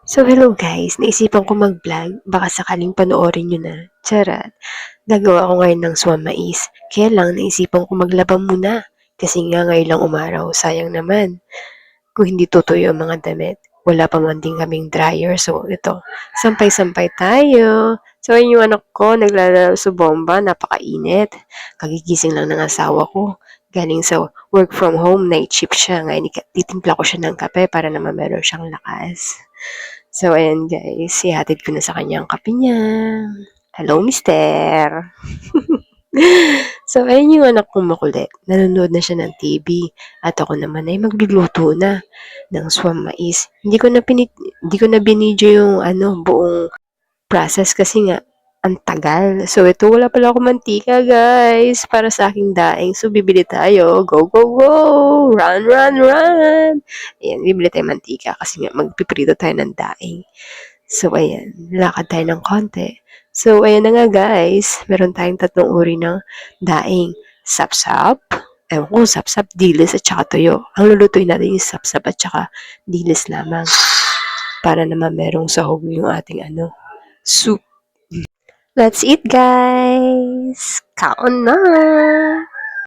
So, hello guys. Naisipan ko mag-vlog. Baka sakaling panoorin nyo na. Charot. Gagawa ko ngayon ng swamais. Kaya lang, naisipan ko maglaba muna. Kasi nga ngayon lang umaraw. Sayang naman. Kung hindi tutuyo ang mga damit. Wala pa man din kaming dryer. So, ito. Sampay-sampay tayo. So, ayun yung anak ko. Naglalaro sa bomba. Napakainit. Kagigising lang ng asawa ko. Galing sa work from home. Night shift siya. Ngayon, titimpla ko siya ng kape para naman meron siyang lakas. So, ayan guys, ihatid ko na sa kanya ang kape niya. Hello, mister! So, ayan yung anak kong makulit. Nanonood na siya ng TV. At ako naman ay magluluto na ng swam mais. Hindi ko na binidyo yung buong process kasi nga ang tagal. So, ito wala pala akong mantika, guys, para sa aking daing. So, bibili tayo. Go, go, go! Run, run, run! Ayan, bibili tayo mantika kasi nga magpiprito tayo ng daing. So, ayan, lakad tayo ng konti. So, ayan na nga guys, meron tayong tatlong uri ng daing. Sapsap, ewan ko, sapsap, dilis, at saka tuyo. Ang lulutuin natin yung sapsap at saka dilis lamang. Para naman merong sahog yung ating soup. Let's eat guys! Kaon na!